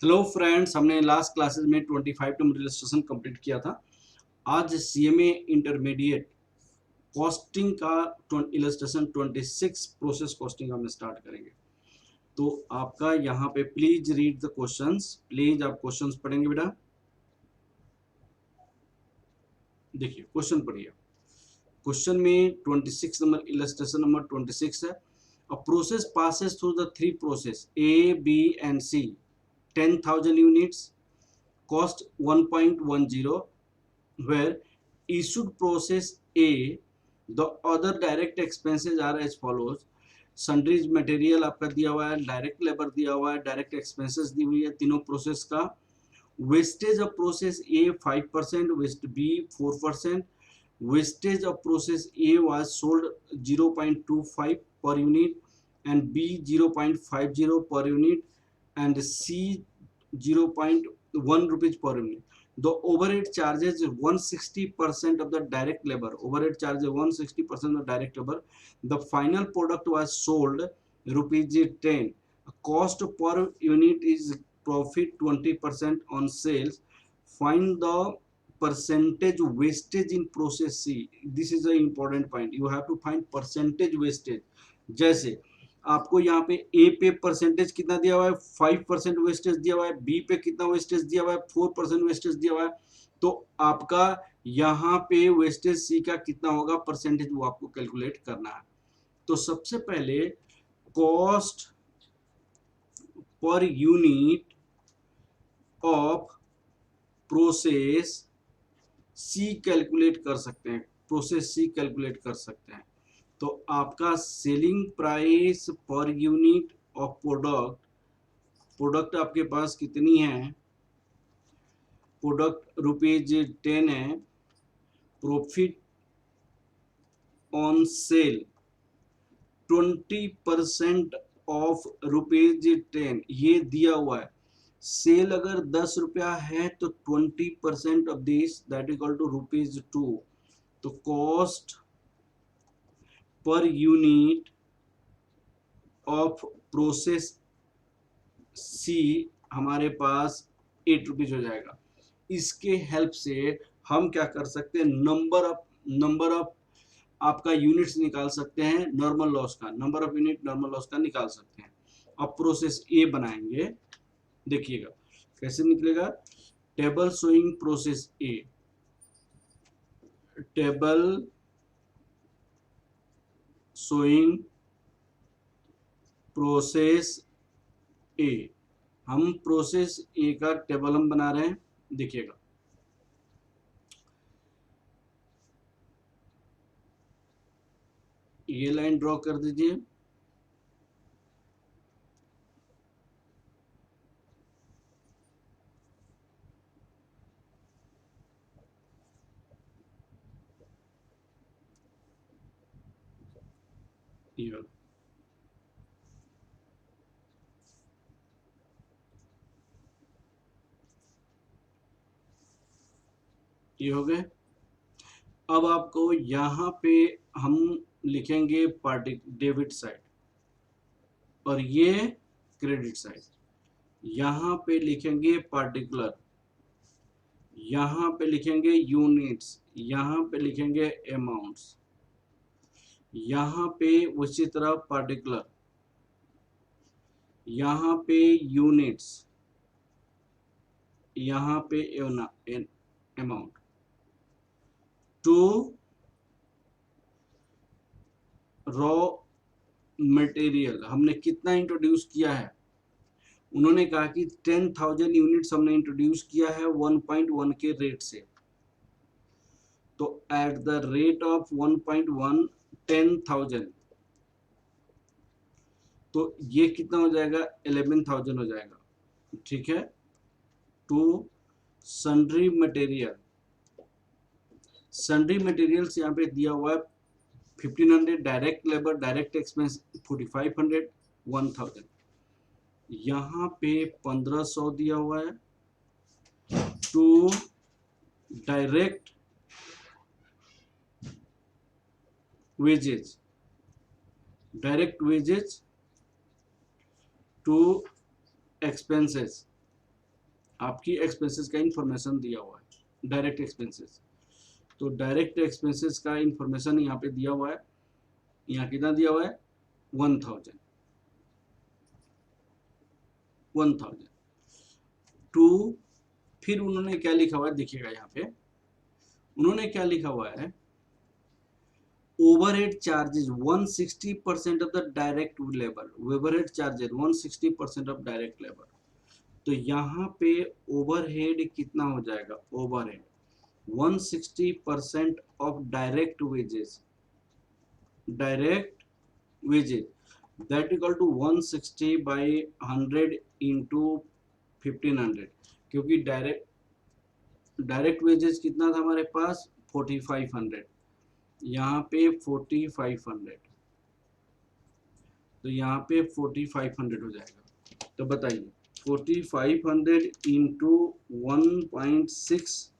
Hello friends, हमने last classes में 25 number illustration complete किया था। आज सीएमए इंटरमीडिएट कॉस्टिंग का इलस्ट्रेशन 26 प्रोसेस कॉस्टिंग हम स्टार्ट करेंगे। तो आपका यहाँ पे please read the questions. Please आप क्वेश्चंस पढ़ेंगे बेटा। देखिए क्वेश्चन पढ़िए। क्वेश्चन में 26 नंबर इलस्ट्रेशन नंबर 26 है। A process passes through the three process A B and C 10,000 units cost 1.10, where issued process A, the other direct expenses are as follows. Sundries material आपका दिया हुआ है, direct labour दिया हुआ है, direct expenses दी हुई है तीनों प्रोसेस का। Wastage of process A 5%, waste B 4%। Wastage of process A was sold 0.25 per unit and B 0.50 per unit and C 0.1 rupees per unit. The overhead charges 160% of the direct labor. Overhead charges 160% of direct labor. The final product was sold rupees 10. Cost per unit is profit 20% on sales. Find the percentage wastage in process C. This is an important point. You have to find percentage wastage. जैसे आपको यहाँ पे ए पे percentage कितना दिया हुआ है, 5% wastage दिया हुआ है, बी पे कितना वेस्टेज दिया हुआ है, 4% वेस्टेज दिया हुआ है। तो आपका यहाँ पे वेस्टेज सी का कितना होगा परसेंटेज, वो आपको कैलकुलेट करना है। तो सबसे पहले cost per unit of process C calculate कर सकते हैं, प्रोसेस सी कैलकुलेट कर सकते हैं। तो आपका सेलिंग प्राइस पर यूनिट ऑफ प्रोडक्ट आपके पास कितनी है, प्रोडक्ट रुपीज 10 है। Profit on sale 20% of rupees 10 ये दिया हुआ है। सेल अगर 10 रुपया है तो 20% of this that equal to rupees 2। तो cost per unit of process सी हमारे पास 8 रुपीज हो जाएगा। इसके हेल्प से हम क्या कर सकते हैं, नंबर ऑफ आपका यूनिट्स निकाल सकते हैं, नॉर्मल लॉस का number of unit normal loss का निकाल सकते हैं। अब प्रोसेस ए बनाएंगे, देखिएगा कैसे निकलेगा। टेबल शोइंग प्रोसेस ए, टेबल शोइंग प्रोसेस ए, हम प्रोसेस ए का टेबल हम बना रहे हैं। देखिएगा ये लाइन ड्रॉ कर दीजिए। ये हो गए। अब आपको यहाँ पे हम लिखेंगे डेबिट साइड और ये क्रेडिट साइड। यहाँ पे लिखेंगे पार्टिकुलर, यहाँ पे लिखेंगे यूनिट्स, यहाँ पे लिखेंगे अमाउंट्स, यहाँ पे उसी तरह पार्टिकुलर, यहाँ पे यूनिट्स, यहाँ पे अमाउंट। टू रॉ मटेरियल हमने कितना इंट्रोड्यूस किया है, उन्होंने कहा कि 10,000 यूनिट्स हमने इंट्रोड्यूस किया है 1.1 के रेट से। तो एट द रेट ऑफ 1.1 10,000, तो ये कितना हो जाएगा 11,000 हो जाएगा, ठीक है। To sundry material, sundry materials यहाँ पे दिया हुआ है 1500, डायरेक्ट लेबर डायरेक्ट एक्सपेंस 4500, 1000, यहाँ पे 1500 दिया हुआ है। To direct wages, direct wages to expenses आपकी एक्सपेंसेस का इंफॉर्मेशन दिया हुआ है, डायरेक्ट एक्सपेंसेस। तो डायरेक्ट एक्सपेंसेस का इंफॉर्मेशन यहाँ पे दिया हुआ है, यहाँ कितना दिया हुआ है 1000 टू, फिर उन्होंने क्या लिखा हुआ है देखिएगा, यहाँ पे उन्होंने क्या लिखा हुआ है, overhead charges 160% of the direct labour, overhead charges 160% of direct labour. तो यहाँ पे ओवरहेड कितना हो जाएगा, overhead 160% of direct wages, direct wages that equal to 160 by 100 into 1500, क्योंकि डायरेक्ट वेजेस कितना था हमारे पास 4500, यहाँ पे 4500, तो यहाँ पे 4500 हो जाएगा। तो बताइए 4500 इंटू 1.6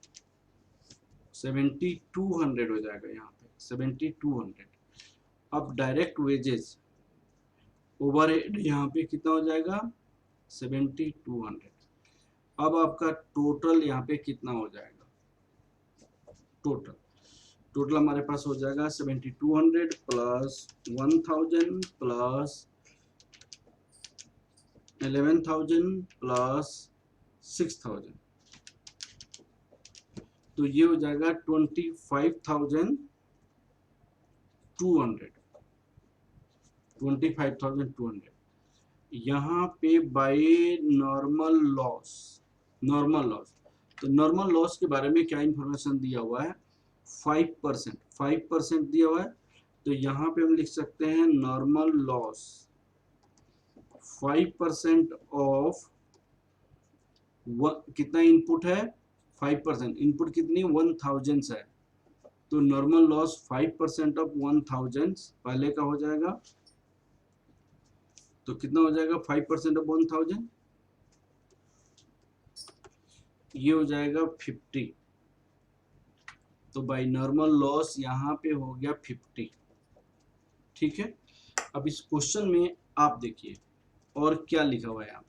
7200 हो जाएगा, यहाँ पे 7200। अब डायरेक्ट वेजेस ओवरहेड यहाँ पे कितना हो जाएगा 7200। अब आपका टोटल यहाँ पे कितना हो जाएगा, टोटल हमारे पास हो जाएगा 7200 प्लस 1000 प्लस 11000 प्लस 6000, तो ये हो जाएगा 25,200। यहाँ पे बाय नॉर्मल लॉस, तो नॉर्मल लॉस के बारे में क्या इंफॉर्मेशन दिया हुआ है 5% दिया हुआ है। तो यहाँ पे हम लिख सकते हैं नॉर्मल लॉस 5% ऑफ कितना इनपुट है 5%, इनपुट कितनी 1000 है, तो नॉर्मल लॉस 5% ऑफ 1000 पहले का हो जाएगा, तो कितना हो जाएगा 5% ऑफ 1000, ये हो जाएगा 50। तो बाय नॉर्मल लॉस यहाँ पे हो गया 50। ठीक है, अब इस क्वेश्चन में आप देखिए और क्या लिखा हुआ है यहाँ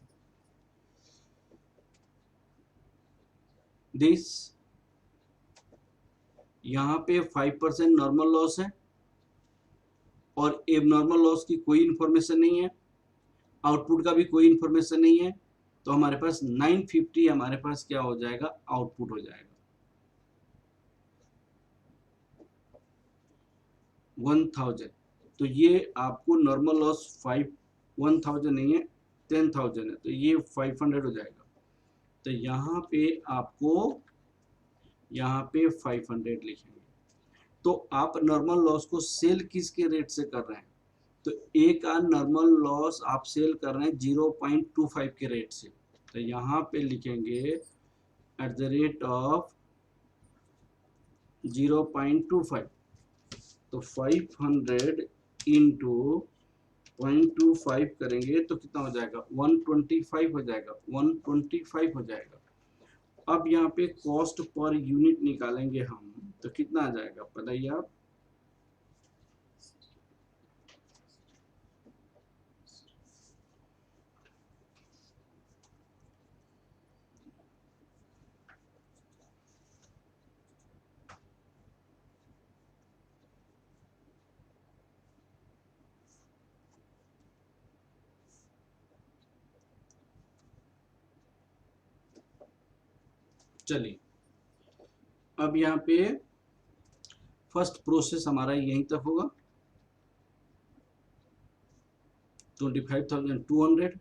दिस, यहाँ पे 5% नॉर्मल लॉस है और एबनॉर्मल लॉस की कोई इंफॉर्मेशन नहीं है, आउटपुट का भी कोई इंफॉर्मेशन नहीं है, तो हमारे पास 950 हमारे पास क्या हो जाएगा आउटपुट हो जाएगा 1000। तो ये आपको नॉर्मल लॉस 1000 नहीं है 10,000 है, तो ये 500 हो जाएगा। तो यहाँ पे आपको यहाँ पे 500 लिखेंगे। तो आप नॉर्मल लॉस को सेल किसके रेट से कर रहे हैं, तो एक का नॉर्मल लॉस आप सेल कर रहे हैं 0.25 के रेट से, तो यहाँ पे लिखेंगे एट द रेट ऑफ 0.25, तो 500 इंटू 0.25 करेंगे तो कितना हो जाएगा 125 हो जाएगा, 125 हो जाएगा। अब यहाँ पे कॉस्ट पर यूनिट निकालेंगे हम, तो कितना आ जाएगा बताइए आप, चलिए अब यहाँ पे फर्स्ट प्रोसेस हमारा यहीं तक होगा 25,200,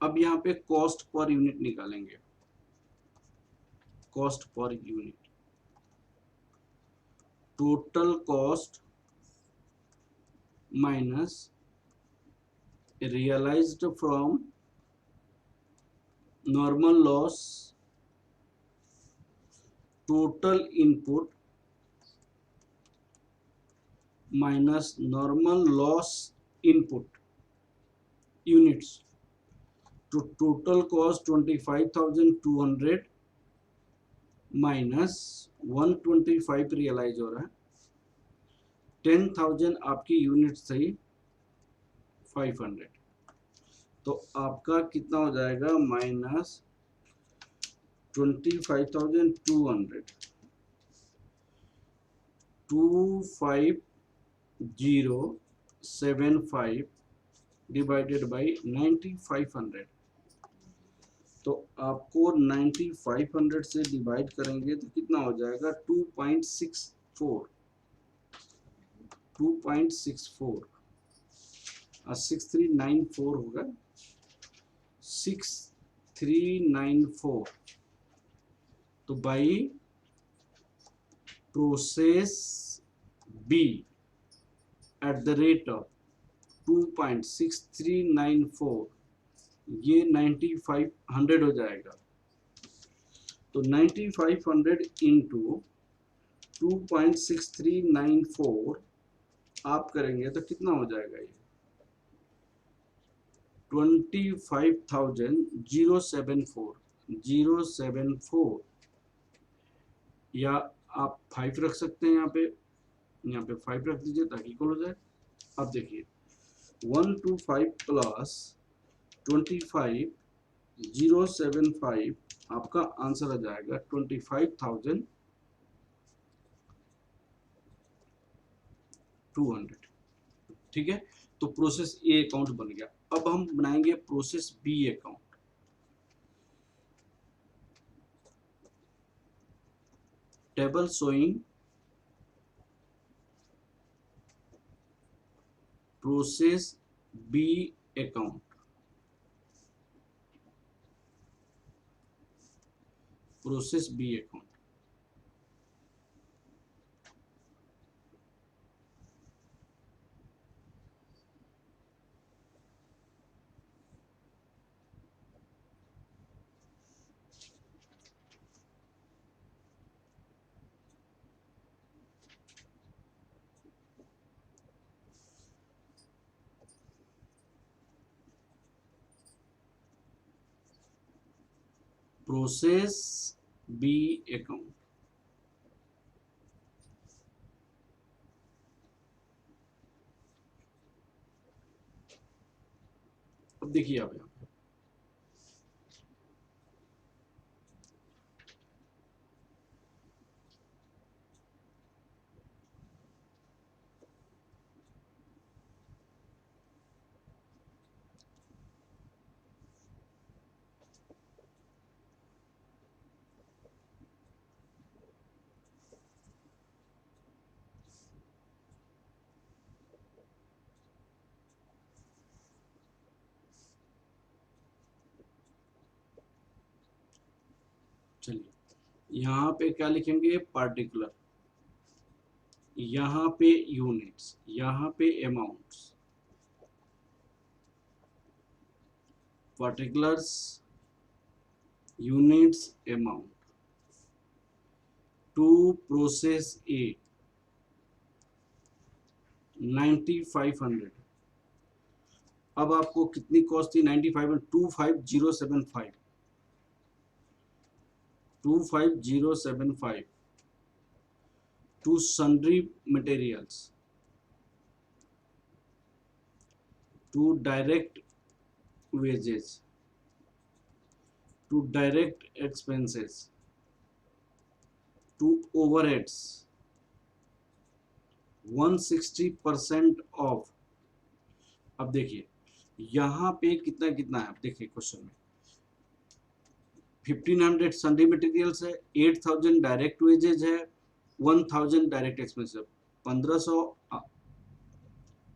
अब यहाँ पे कॉस्ट पर यूनिट निकालेंगे, cost per unit, total cost minus realized from normal loss, total input minus normal loss input units, to total cost 25,200 minus 125 realise हो रहा है, 10,000 आपकी यूनिट थी, 500, तो आपका कितना हो जाएगा, माइनस 25,200, 25075 डिवाइडेड बाई 9500, तो आपको 9500 से डिवाइड करेंगे तो कितना हो जाएगा, 2.64, 6394 होगा, 6394, तो by process B at the rate of 2.6394, ये 9500 हो जाएगा। तो 9500 इंटू 2.6394 आप करेंगे तो कितना हो जाएगा, ये 25,074 या आप 5 रख सकते हैं, यहाँ पे 5 रख दीजिए ताकि इक्वल हो जाए। अब देखिए 125 प्लस 25,075 आपका आंसर आ जाएगा 25,200। ठीक है, तो प्रोसेस ए अकाउंट बन गया। अब हम बनाएंगे process B account. Table showing process B account, process B account. Process B account, अब देखिए आप यहाँ चलिए यहाँ पे क्या लिखेंगे, पार्टिकुलर, यहाँ पे यूनिट्स, यहाँ पे amounts, particulars, units, amount to process A 9500। अब आपको कितनी कॉस्ट थी, 95, 25075, 25075 to sundry materials, to direct wages, to direct expenses, to overheads, 160% of. अब देखिए यहाँ पे कितना कितना है, अब देखिए क्वेश्चन में 1500 सन्ड्री मटेरियल्स है, 8000 डायरेक्ट वेजेज है, 1000 डायरेक्ट एक्सपेंस है, 1500,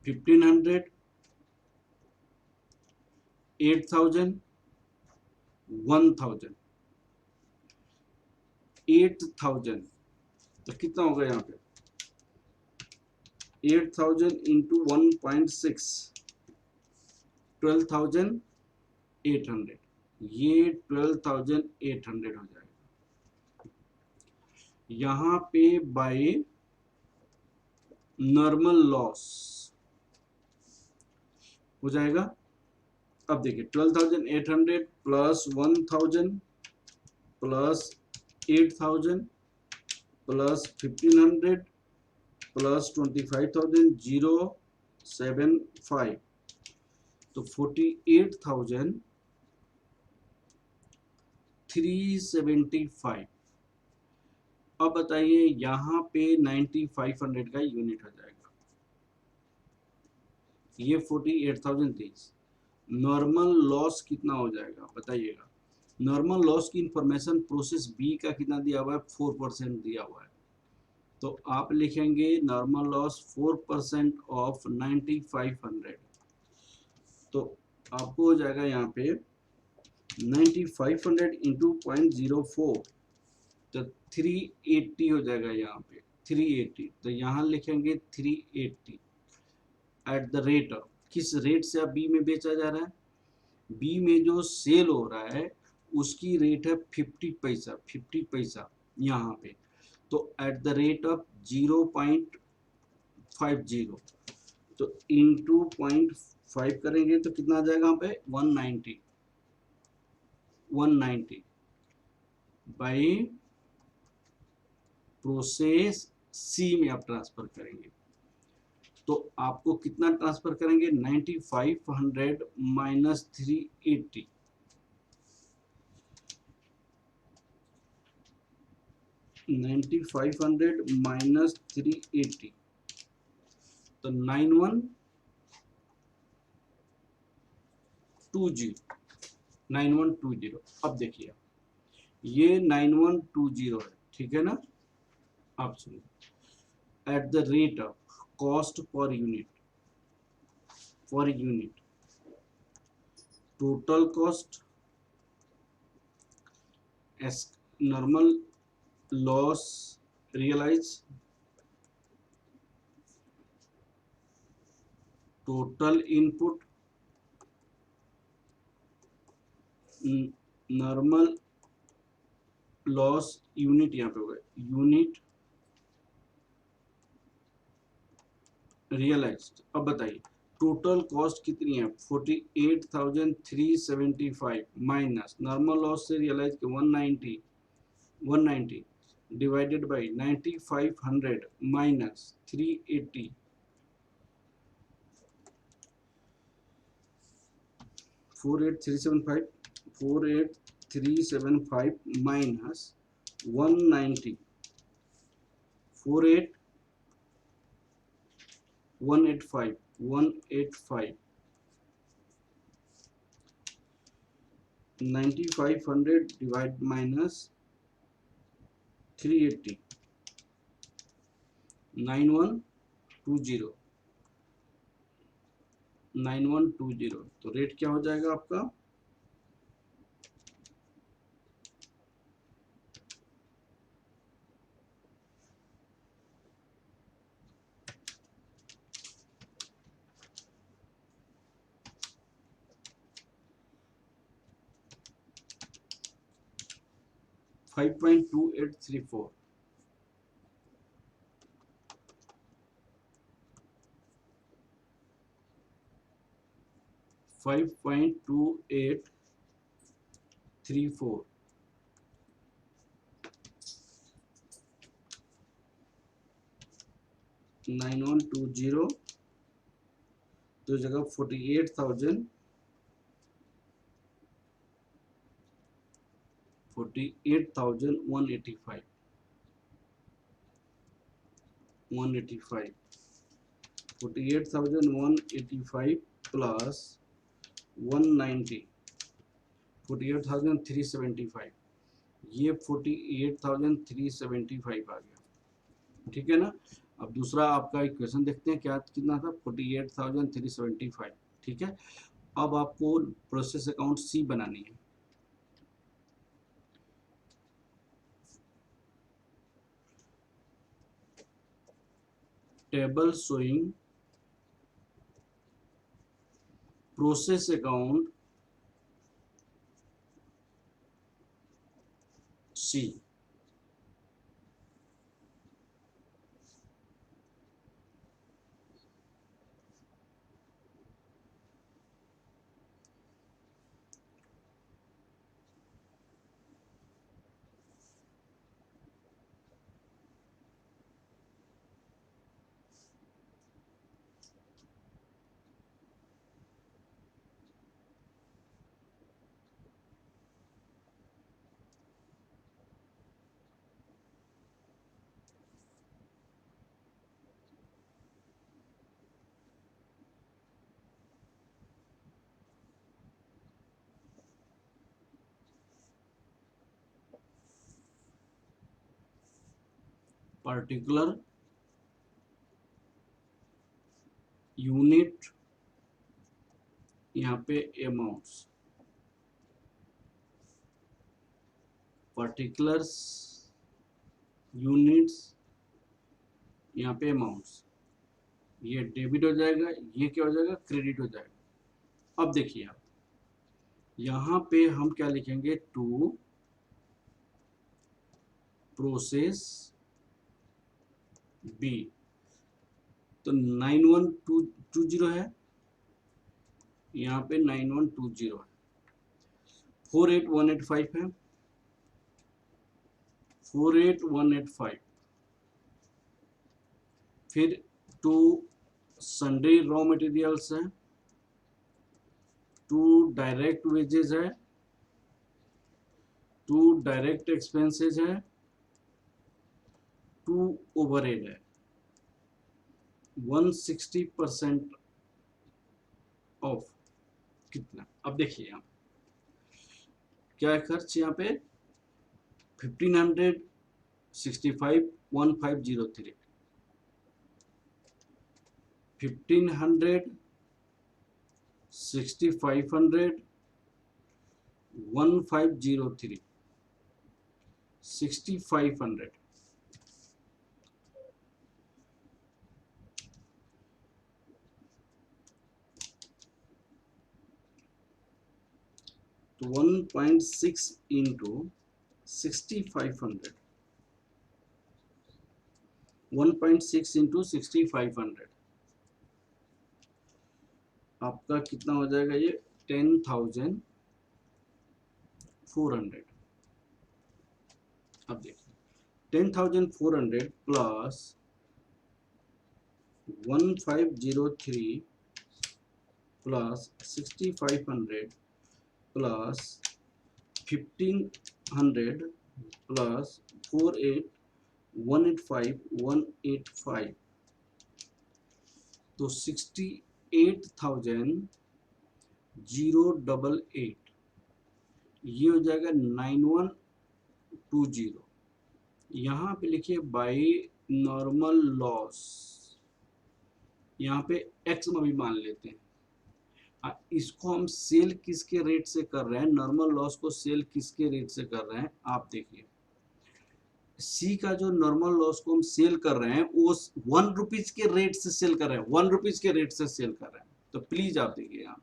1500, 8000, 1000, 8000, तो कितना होगा यहाँ पे, 8000 इंटू 1.6, 12,800, ये 12,800 हो जाएगा। यहाँ पे बाय नॉर्मल लॉस हो जाएगा। अब देखिए 12,800 प्लस 1,000 प्लस 8,000 प्लस 1,500 प्लस 25,000, 075 तो 48,375। अब बताइए यहाँ पे 9500 का यूनिट हो जाएगा, ये 48,030। नॉर्मल लॉस कितना हो जाएगा बताइएगा। नॉर्मल लॉस की इंफॉर्मेशन प्रोसेस बी का कितना दिया हुआ है, 4% दिया हुआ है। तो आप लिखेंगे नॉर्मल लॉस 4% ऑफ 9500। तो आपको हो जाएगा यहाँ पे 9500 इंटू 0.04, तो 380 हो जाएगा यहाँ पे 380। तो यहाँ लिखेंगे 380 एट द रेट ऑफ, किस रेट से अब बी में बेचा जा रहा है, बी में जो सेल हो रहा है उसकी रेट है 50 पैसा, 50 पैसा यहाँ पे। तो एट द रेट ऑफ 0.50, तो इंटू 0.5 करेंगे तो कितना आ जाएगा यहाँ पे 190, 190 बाई प्रोसेस सी में आप ट्रांसफर करेंगे। तो आपको कितना ट्रांसफर करेंगे, 9500 माइनस 380, 9500 माइनस 380, तो 9120, 9120। अब देखिए ये 9120 है, ठीक है ना। आप सुनिए, at the rate of cost per unit, per unit total cost, normal loss realise, total input, normal loss unit, यहाँ पे हो गया यूनिट रियलाइज्ड। अब बताइए टोटल कॉस्ट कितनी है, 48,375 माइनस नॉर्मल लॉस से रियलाइज के 190, 190 divided by 9500 minus 380, 48375, 48375 minus 190, 48 185, 185, 9500 divide minus 380, 9120, 9120। तो रेट क्या हो जाएगा आपका, $5.2834। 5.2834, 9120 तो जगह 48,000, 48,185, 185, 48,185 प्लस 190, 48,375, ये 48,375 आ गया, ठीक है ना। अब दूसरा आपका इक्वेशन देखते हैं क्या कितना था, 48,375, ठीक है। अब आपको प्रोसेस अकाउंट सी बनानी है। टेबल शोइंग प्रोसेस अकाउंट सी। पर्टिकुलर यूनिट, यहाँ पे अमाउंट्स, पर्टिकुलर्स यूनिट्स, यहाँ पे अमाउंट्स, ये डेबिट हो जाएगा, ये क्या हो जाएगा, क्रेडिट हो जाएगा। अब देखिए आप यहाँ पे हम क्या लिखेंगे, टू प्रोसेस बी, तो 9120 है, यहाँ पे 9120 है, 48185 है, 48185, फिर टू सन्ड्री रॉ मटेरियल्स है, टू डायरेक्ट वेजेस है, टू डायरेक्ट एक्सपेंसेस है, टू ओवरहेड है, 160% ऑफ कितना। अब देखिए यहाँ क्या है खर्च, यहाँ पे 1565 1503, 1500 6500 1503 6500, तो 1.6 इंटू 6500, 1.6 इंटू 6500 आपका कितना हो जाएगा, ये 10,400। अब देखिए 10,400 प्लस 1503 प्लस 6500 प्लस 1500 प्लस 185 तो 68,088, ये हो जाएगा 9120। यहाँ पे लिखिए बाई नॉर्मल लॉस, यहाँ पे एक्स में भी मान लेते हैं। इसको हम सेल किसके रेट से कर रहे हैं, नॉर्मल लॉस को सेल किसके रेट से कर रहे हैं, आप देखिए सी का जो नॉर्मल लॉस को हम सेल कर रहे हैं वो 1 रुपीज के रेट से सेल कर रहे हैं, 1 रुपीज के रेट से सेल कर रहे हैं। तो प्लीज आप देखिए यहाँ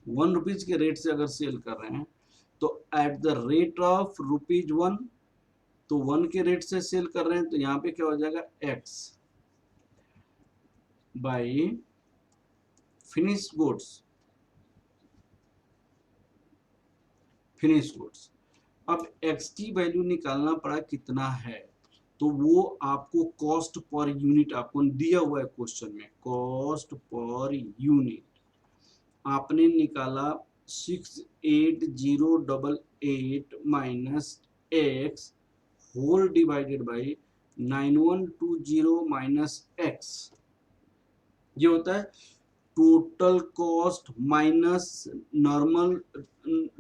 1 रुपीज के रेट से अगर सेल कर रहे हैं तो एट द रेट ऑफ ₹1, तो 1 के रेट से सेल कर रहे हैं, तो यहाँ पे क्या हो जाएगा, x by finish goods, finish goods. अब एक्स की वैल्यू निकालना पड़ा कितना है, तो वो आपको कॉस्ट पर यूनिट आपको दिया हुआ है क्वेश्चन में, कॉस्ट पर यूनिट आपने निकाला 68088 minus X whole divided by 9120 minus X, ये होता है total cost minus normal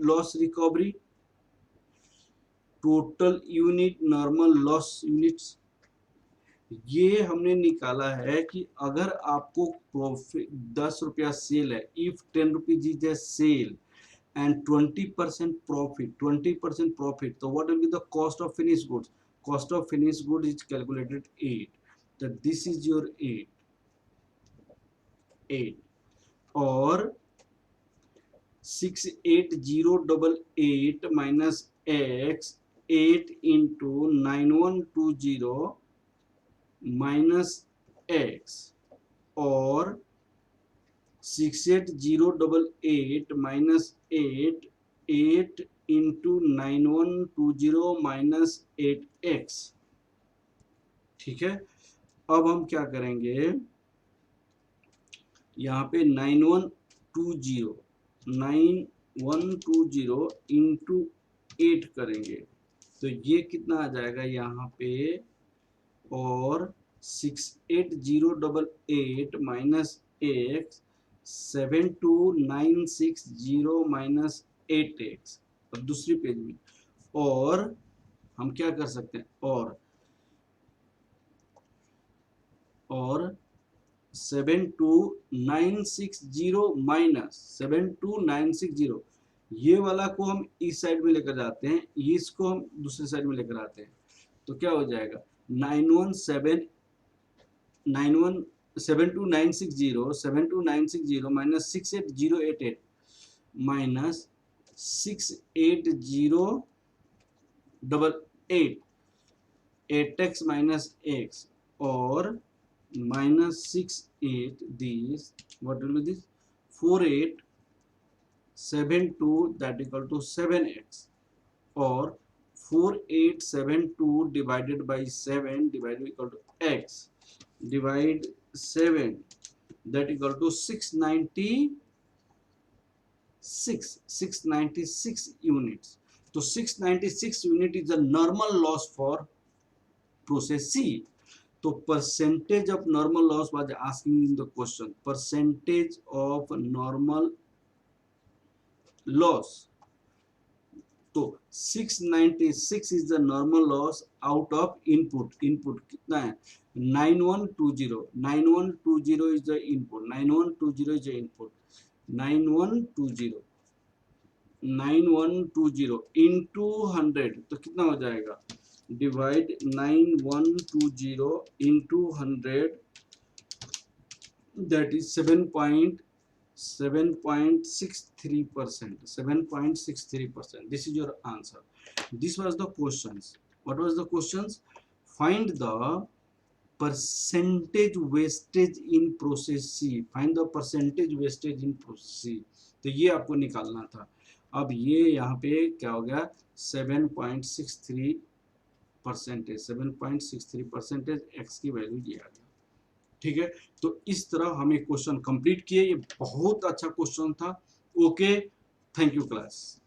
loss recovery, total unit normal loss units. ये हमने निकाला है कि अगर आपको प्रॉफिट 10 रुपया सेल है, if 10 rupees is a sale and 20% profit, 20% profit, तो what will be the cost of finish goods, cost of finish good is calculated 8, तो दिस इज योर 8 और 68088 minus x 8 into 9120 minus x और 68088 minus 8 into 9120 minus 8x। ठीक है, अब हम क्या करेंगे, यहाँ पे 9120 इंटू 8 करेंगे, तो ये कितना आ जाएगा यहाँ पे, और 68088 माइनस एक्स 72960 माइनस 8x, और दूसरी पेज में, और हम क्या कर सकते हैं, और और 72960 माइनस 72960, ये वाला को हम इस साइड में लेकर जाते हैं, इसको हम दूसरे साइड में लेकर आते हैं, तो क्या हो जाएगा 72960 minus 68088 minus 68088 8x minus x और minus 68 this, what will be this 4872 that equal to 7x or 4872 divided by 7 divided equal to x, divide 7 that equal to 696 units. So 696 unit is the normal loss for process C. So percentage of normal loss was asking in the question. Percentage of normal loss. तो 696 is the normal loss out of input. Input कितना है 9120. 9120 is the input. 9120 is the input. 9120 into 100 तो कितना हो जाएगा, divide 9120 into 100, that is 7.63%. 7.63%. This is your answer. This was the questions. What was the questions? Find the percentage wastage in process C. Find the percentage wastage in process C. तो ये आपको निकालना था. अब ये यहाँ पे क्या हो गया 7.63% x की वैल्यू दिया गया. ठीक है, तो इस तरह हम एक क्वेश्चन कंप्लीट किए. ये बहुत अच्छा क्वेश्चन था. Okay, thank you class.